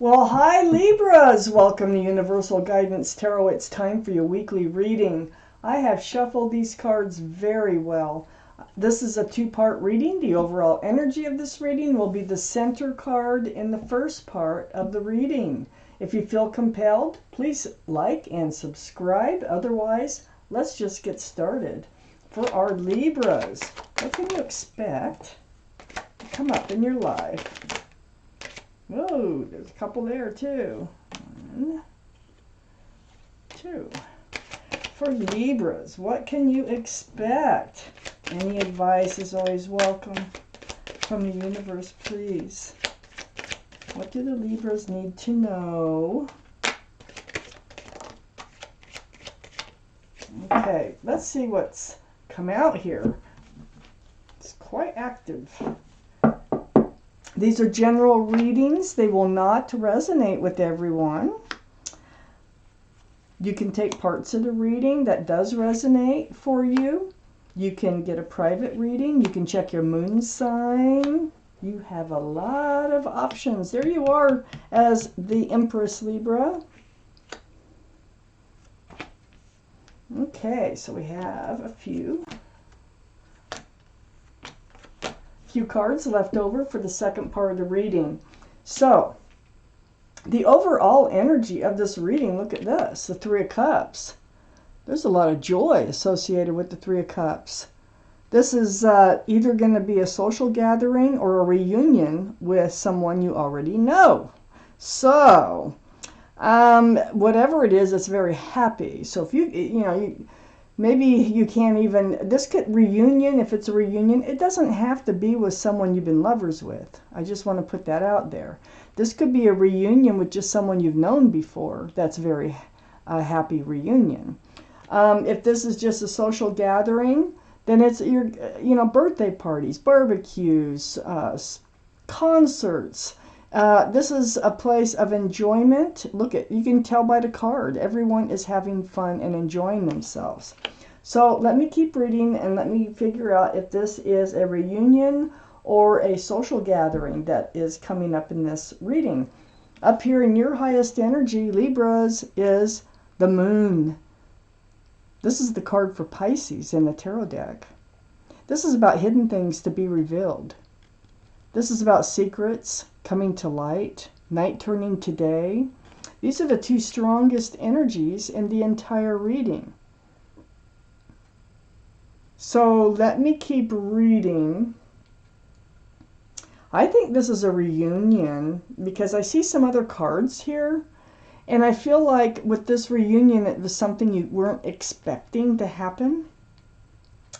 Well, hi Libras! Welcome to Universal Guidance Tarot. It's time for your weekly reading. I have shuffled these cards very well. This is a two-part reading. The overall energy of this reading will be the center card in the first part of the reading. If you feel compelled, please like and subscribe. Otherwise, let's just get started. For our Libras, what can you expect to come up in your life? Whoa, there's a couple there too. 1, 2. For Libras, what can you expect? Any advice is always welcome from the universe, please. What do the Libras need to know? Okay, let's see what's come out here. It's quite active. These are general readings. They will not resonate with everyone. You can take parts of the reading that does resonate for you. You can get a private reading. You can check your moon sign. You have a lot of options. There you are as the Empress Libra. Okay, so we have a few cards left over for the second part of the reading. So, the overall energy of this reading, look at this, the Three of Cups. There's a lot of joy associated with the Three of Cups. This is either going to be a social gathering or a reunion with someone you already know. So, whatever it is, it's very happy. So if maybe you can't even, this could reunion, if it's a reunion, it doesn't have to be with someone you've been lovers with. I just want to put that out there. This could be a reunion with just someone you've known before. That's a very happy reunion. If this is just a social gathering, then it's your, birthday parties, barbecues, concerts. This is a place of enjoyment. You can tell by the card. Everyone is having fun and enjoying themselves. So let me keep reading and let me figure out if this is a reunion or a social gathering that is coming up in this reading. Up here in your highest energy, Libras, is the moon. This is the card for Pisces in the tarot deck. This is about hidden things to be revealed. This is about secrets coming to light, night turning to day. These are the two strongest energies in the entire reading. So let me keep reading. I think this is a reunion because I see some other cards here. And I feel like with this reunion, it was something you weren't expecting to happen.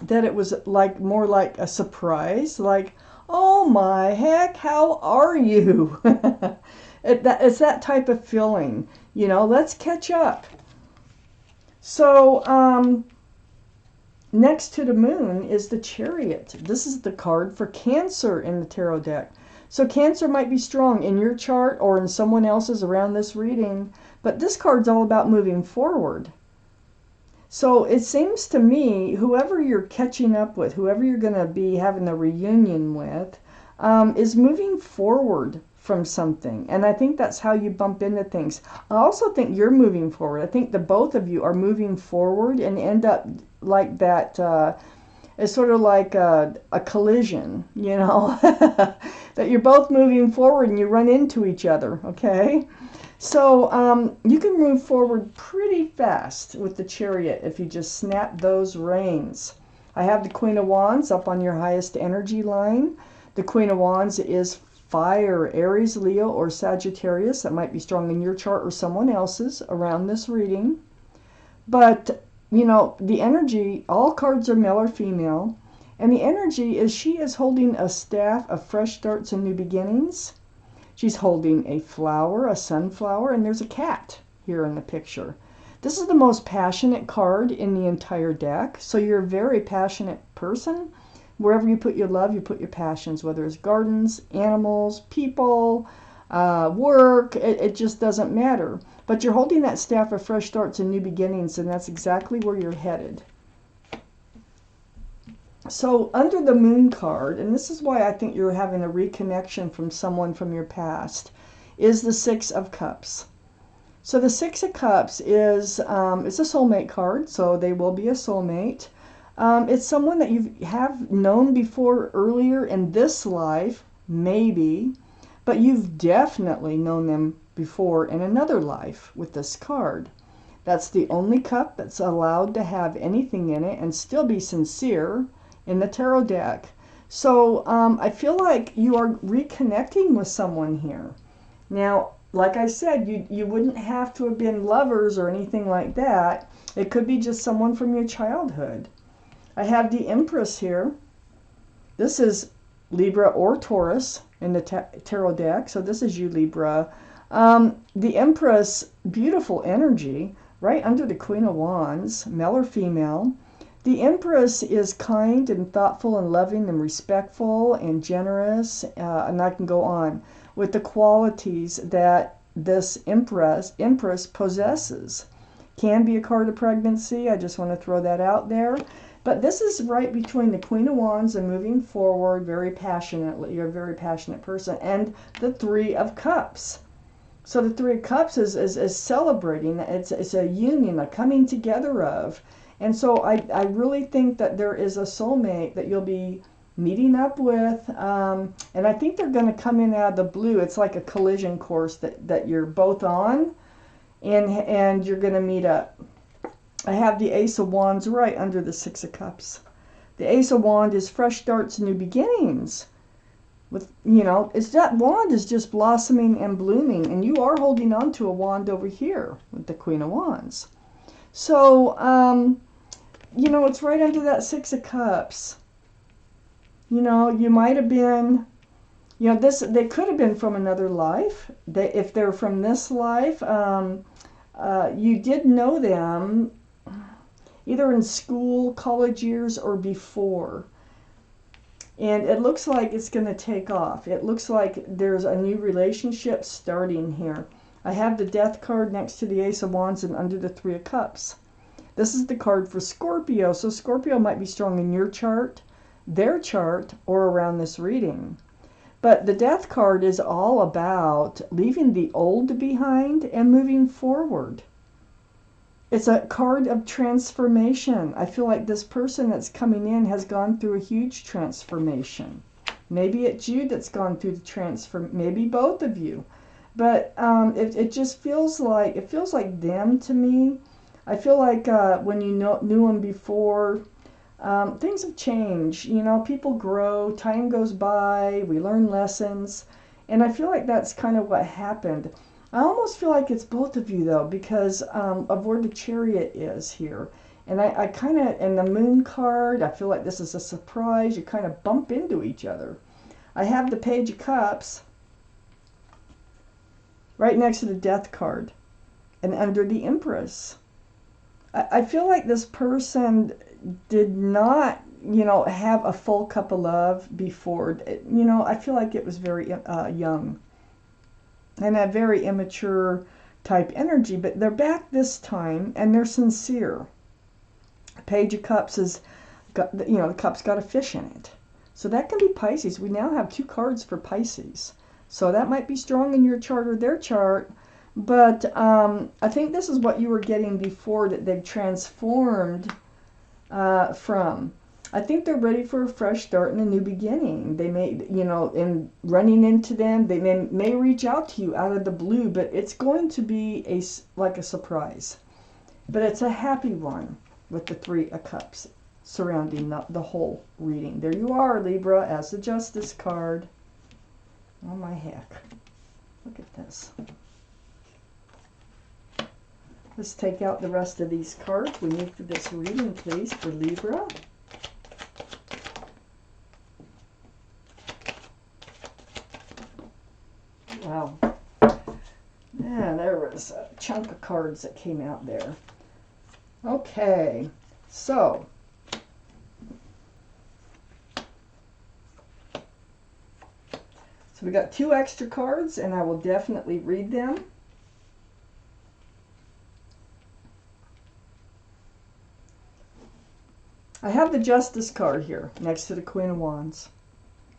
That it was more like a surprise, like, oh my heck, how are you? It's that type of feeling, let's catch up. So next to the moon is the Chariot. This is the card for Cancer in the tarot deck. So Cancer might be strong in your chart or in someone else's around this reading, but this card's all about moving forward. So it seems to me, whoever you're catching up with, whoever you're going to be having a reunion with, is moving forward from something. And I think that's how you bump into things. I also think you're moving forward. I think the both of you are moving forward and end up like that. It's sort of like a collision, that you're both moving forward and you run into each other, okay? So you can move forward pretty fast with the Chariot if you just snap those reins. I have the Queen of Wands up on your highest energy line. The Queen of Wands is fire, Aries, Leo, or Sagittarius. That might be strong in your chart or someone else's around this reading. But, the energy, all cards are male or female. And the energy is she is holding a staff of fresh starts and new beginnings. She's holding a flower, a sunflower, and there's a cat here in the picture. This is the most passionate card in the entire deck. So you're a very passionate person. Wherever you put your love, you put your passions, whether it's gardens, animals, people, work, it just doesn't matter. But you're holding that staff of fresh starts and new beginnings, and that's exactly where you're headed. So under the moon card, and this is why I think you're having a reconnection from someone from your past, is the Six of Cups. So the Six of Cups is it's a soulmate card, so they will be a soulmate. It's someone that you have known before earlier in this life, maybe, but you've definitely known them before in another life with this card. That's the only cup that's allowed to have anything in it and still be sincere in the tarot deck. So I feel like you are reconnecting with someone here. Now, like I said, you wouldn't have to have been lovers or anything like that. It could be just someone from your childhood. I have the Empress here. This is Libra or Taurus in the tarot deck. So this is you, Libra. The Empress, beautiful energy, right under the Queen of Wands, male or female. The Empress is kind and thoughtful and loving and respectful and generous, and I can go on with the qualities that this Empress possesses. Can be a card of pregnancy. I just want to throw that out there. But this is right between the Queen of Wands and moving forward very passionately. You're a very passionate person. And the Three of Cups. So the Three of Cups is celebrating. It's a union, a coming together of. And so I really think that there is a soulmate that you'll be meeting up with. And I think they're going to come in out of the blue. It's like a collision course that you're both on. And you're going to meet up. I have the Ace of Wands right under the Six of Cups. The Ace of Wands is fresh starts, new beginnings. With, it's that wand is just blossoming and blooming, and you are holding on to a wand over here with the Queen of Wands. So, it's right under that Six of Cups. You might have been, they could have been from another life. If they're from this life, you did know them either in school, college years, or before. And it looks like it's going to take off. It looks like there's a new relationship starting here. I have the Death card next to the Ace of Wands and under the Three of Cups. This is the card for Scorpio. So Scorpio might be strong in your chart, their chart, or around this reading. But the Death card is all about leaving the old behind and moving forward. It's a card of transformation. I feel like this person that's coming in has gone through a huge transformation. Maybe it's you that's gone through the transform. Maybe both of you. But it just feels like them to me. I feel like when you knew them before, things have changed. People grow, time goes by, we learn lessons. And I feel like that's kind of what happened. I almost feel like it's both of you, though, because of where the Chariot is here. And I kind of, in the Moon card, I feel like this is a surprise. You kind of bump into each other. I have the Page of Cups right next to the Death card and under the Empress. I feel like this person did not, have a full cup of love before. I feel like it was very young. And a very immature type energy, but they're back this time and they're sincere. Page of Cups has got, the cup's got a fish in it. So that can be Pisces. We now have 2 cards for Pisces. So that might be strong in your chart or their chart, but I think this is what you were getting before that they've transformed from. I think they're ready for a fresh start and a new beginning. They may, in running into them, they may reach out to you out of the blue, but it's going to be like a surprise. But it's a happy one with the Three of Cups surrounding the whole reading. There you are, Libra, as the Justice card. Oh my heck. Look at this. Let's take out the rest of these cards we need for this reading, please, for Libra. Wow. Yeah, there was a chunk of cards that came out there. Okay, so we got 2 extra cards, and I will definitely read them. I have the Justice card here next to the Queen of Wands.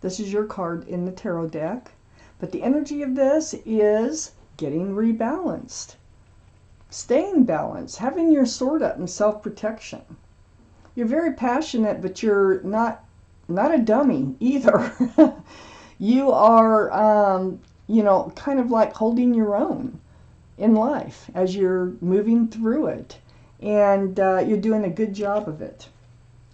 This is your card in the tarot deck. But the energy of this is getting rebalanced, staying balanced, having your sword up in self-protection. You're very passionate, but you're not a dummy either. You are, kind of like holding your own in life as you're moving through it. And you're doing a good job of it.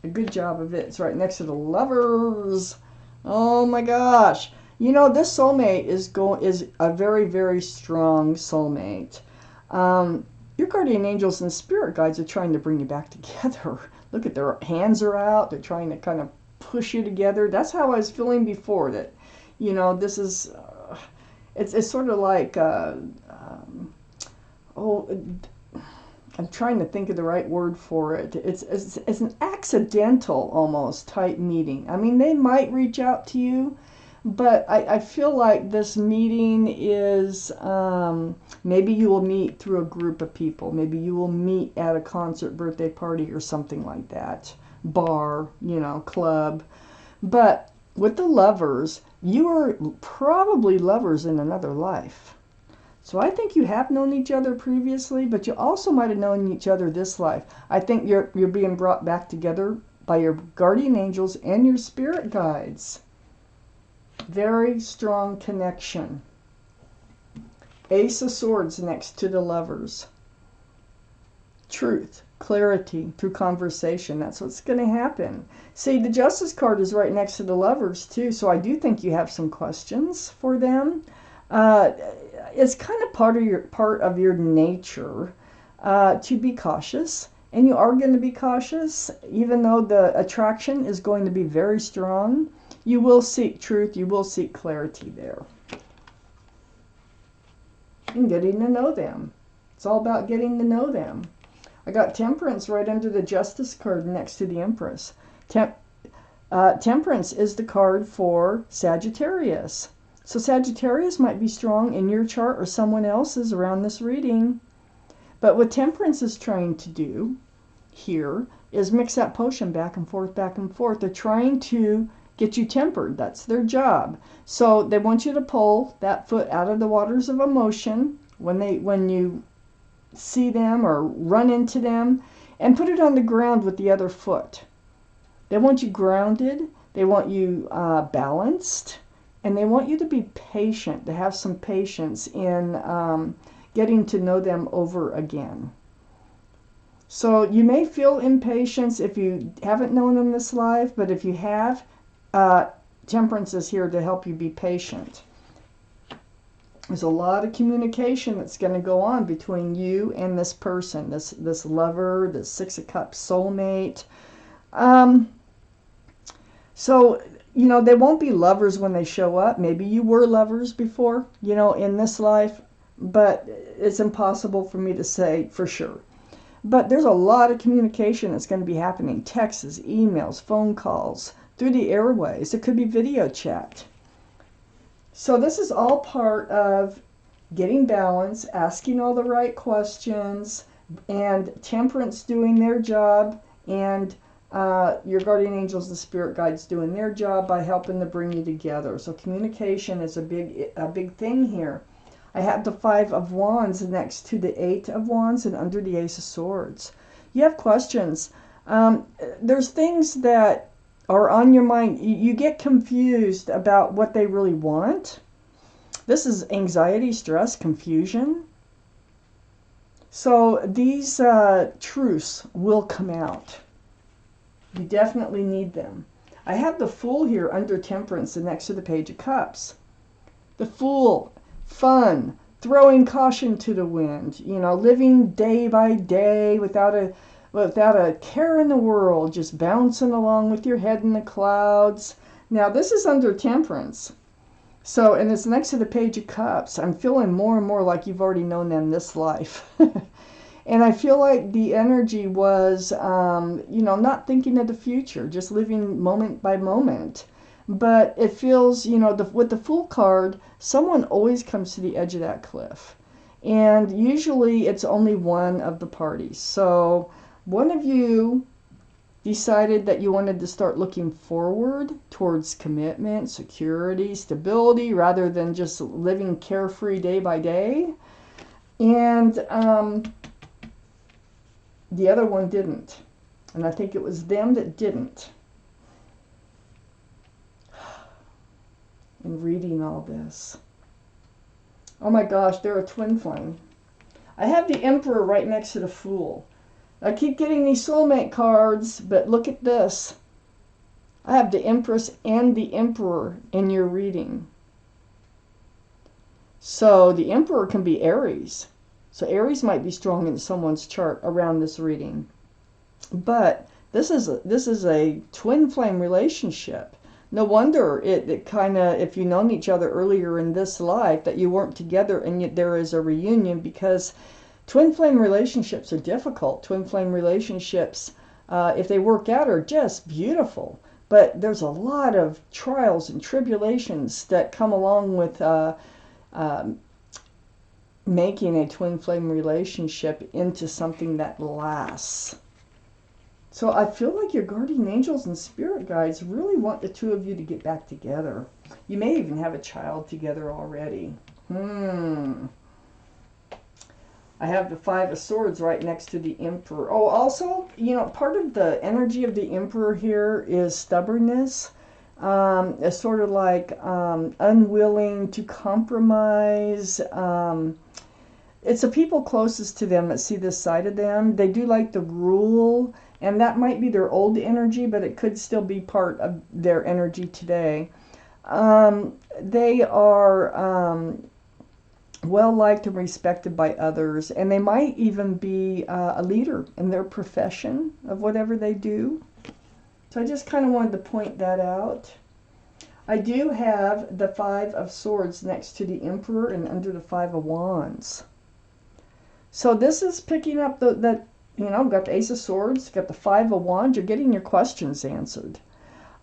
A good job of it. It's right next to the Lovers. Oh my gosh. This soulmate is a very, very strong soulmate. Your guardian angels and spirit guides are trying to bring you back together. Look at their hands are out. They're trying to kind of push you together. That's how I was feeling before. That, this is, it's sort of like, I'm trying to think of the right word for it. It's an accidental almost type meeting. I mean, they might reach out to you, but I feel like this meeting is, maybe you will meet through a group of people. Maybe you will meet at a concert, birthday party, or something like that. Bar, club. But with the Lovers, you are probably lovers in another life. So I think you have known each other previously, but you also might have known each other this life. I think you're being brought back together by your guardian angels and your spirit guides. Very strong connection. Ace of Swords next to the Lovers. Truth, clarity through conversation. That's what's going to happen. See, the Justice card is right next to the Lovers too, so I do think you have some questions for them. It's kind of part of your nature to be cautious, and you are going to be cautious, even though the attraction is going to be very strong. You will seek truth. You will seek clarity there, and getting to know them. It's all about getting to know them. I got Temperance right under the Justice card next to the Empress. Temperance is the card for Sagittarius. So Sagittarius might be strong in your chart or someone else's around this reading. But what Temperance is trying to do here is mix that potion back and forth, back and forth. They're trying to get you tempered. That's their job. So they want you to pull that foot out of the waters of emotion when you see them or run into them, and put it on the ground with the other foot. They want you grounded. They want you balanced. And they want you to be patient, to have some patience in getting to know them over again. So you may feel impatience if you haven't known them this life, but if you have, Temperance is here to help you be patient. There's a lot of communication that's going to go on between you and this person, this lover, this Six of Cups soulmate. So, they won't be lovers when they show up. Maybe you were lovers before, in this life, but it's impossible for me to say for sure. But there's a lot of communication that's going to be happening. Texts, emails, phone calls, through the airways. It could be video chat. So this is all part of getting balance, asking all the right questions, and Temperance doing their job, and your guardian angels, the spirit guides, doing their job by helping to bring you together. So communication is a big thing here. I have the Five of Wands next to the Eight of Wands and under the Ace of Swords. You have questions. There's things that are on your mind. You get confused about what they really want. This is anxiety, stress, confusion. So these truths will come out. You definitely need them. I have the Fool here under Temperance and next to the Page of Cups. The Fool, fun, throwing caution to the wind, living day by day without a care in the world, just bouncing along with your head in the clouds. Now this is under Temperance. So, and it's next to the Page of Cups. I'm feeling more and more like you've already known them this life. And I feel like the energy was, not thinking of the future, just living moment by moment. But it feels, with the Fool card, someone always comes to the edge of that cliff. And usually it's only one of the parties. So one of you decided that you wanted to start looking forward towards commitment, security, stability, rather than just living carefree day by day. And the other one didn't. And I think it was them that didn't. In reading all this. Oh my gosh, they're a twin flame. I have the Emperor right next to the Fool. I keep getting these soulmate cards, but look at this. I have the Empress and the Emperor in your reading. So the Emperor can be Aries. So Aries might be strong in someone's chart around this reading. But this is a twin flame relationship. No wonder it kind of, if you've known each other earlier in this life, that you weren't together and yet there is a reunion, because twin flame relationships are difficult. Twin flame relationships, if they work out, are just beautiful. But there's a lot of trials and tribulations that come along with making a twin flame relationship into something that lasts. So I feel like your guardian angels and spirit guides really want the two of you to get back together. You may even have a child together already. I have the Five of Swords right next to the Emperor. Oh, also, you know, part of the energy of the Emperor here is stubbornness. It's sort of like unwilling to compromise. It's the people closest to them that see this side of them. They do like to rule, and that might be their old energy, but it could still be part of their energy today. They are well liked and respected by others, and they might even be a leader in their profession of whatever they do. So I just kind of wanted to point that out. I do have the Five of Swords next to the Emperor and under the Five of Wands. So this is picking up that, you know, got the Ace of Swords, got the Five of Wands. You're getting your questions answered.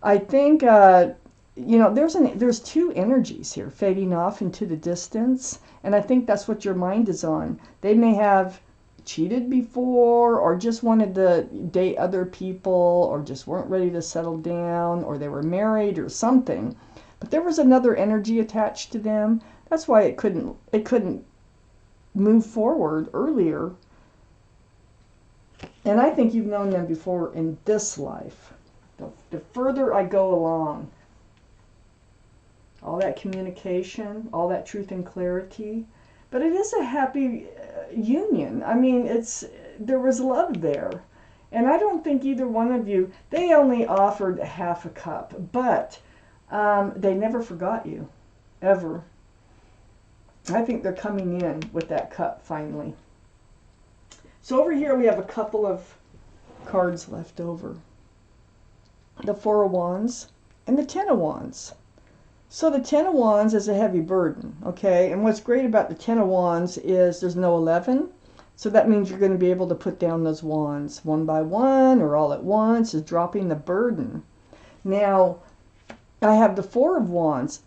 I think, you know, there's two energies here fading off into the distance, and I think that's what your mind is on. They may have cheated before, or just wanted to date other people, or just weren't ready to settle down, or they were married or something. But there was another energy attached to them. That's why it couldn't move forward earlier. And I think you've known them before in this life. The further I go along, all that communication, all that truth and clarity. But it is a happy union. I mean, there was love there. And I don't think either one of you, they only offered half a cup, but they never forgot you, ever. I think they're coming in with that cup finally. So over here we have a couple of cards left over. The Four of Wands and the Ten of Wands. So the Ten of Wands is a heavy burden, okay? And what's great about the Ten of Wands is there's no 11. So that means you're going to be able to put down those wands one by one or all at once, is dropping the burden. Now, I have the Four of Wands.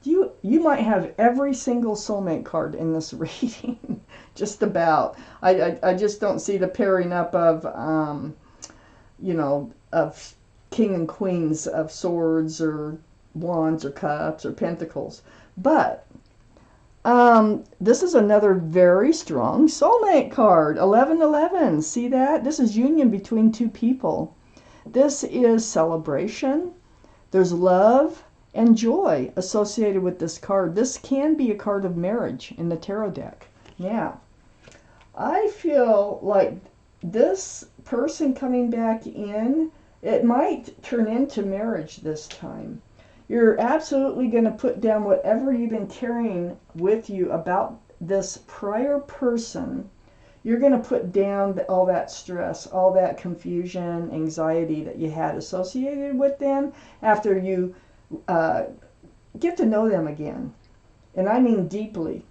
You might have every single soulmate card in this reading, just about. I just don't see the pairing up of, you know, of king and queens of swords or wands or cups or pentacles. But this is another very strong soulmate card, 1111. See that? This is union between two people. This is celebration. There's love and joy associated with this card. This can be a card of marriage in the tarot deck. Now, I feel like this person coming back in, it might turn into marriage this time. You're absolutely going to put down whatever you've been carrying with you about this prior person. You're going to put down all that stress, all that confusion, anxiety that you had associated with them after you get to know them again. And I mean deeply.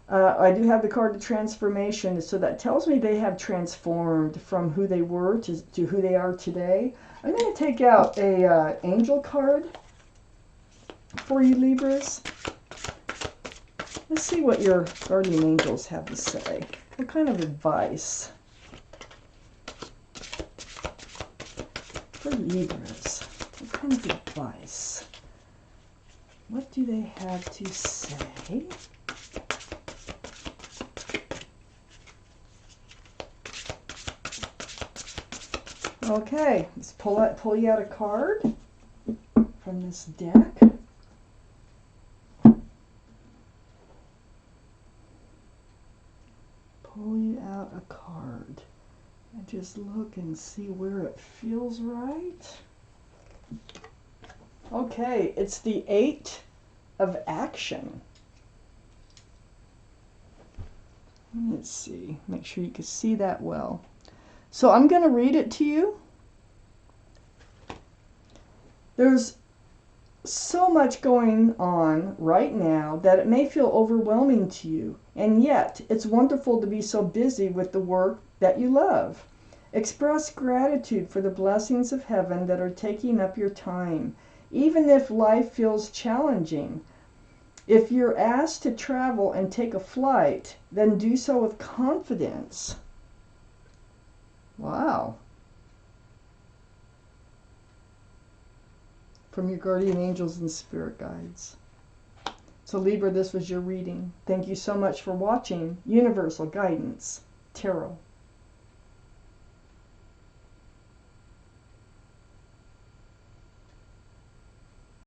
I do have the card of transformation, so that tells me they have transformed from who they were to who they are today. I'm going to take out a angel card for you, Libras. Let's see what your guardian angels have to say. What kind of advice? Libras. What kind of advice? What do they have to say? Okay, let's pull you out a card from this deck. Pull you out a card and just look and see where it feels right. Okay, it's the 8 of Action. Let's see, make sure you can see that well. So I'm going to read it to you. There's so much going on right now that it may feel overwhelming to you, and yet it's wonderful to be so busy with the work that you love. Express gratitude for the blessings of heaven that are taking up your time, even if life feels challenging. If you're asked to travel and take a flight, then do so with confidence. Wow. From your guardian angels and spirit guides. So Libra, this was your reading. Thank you so much for watching Universal Guidance Tarot.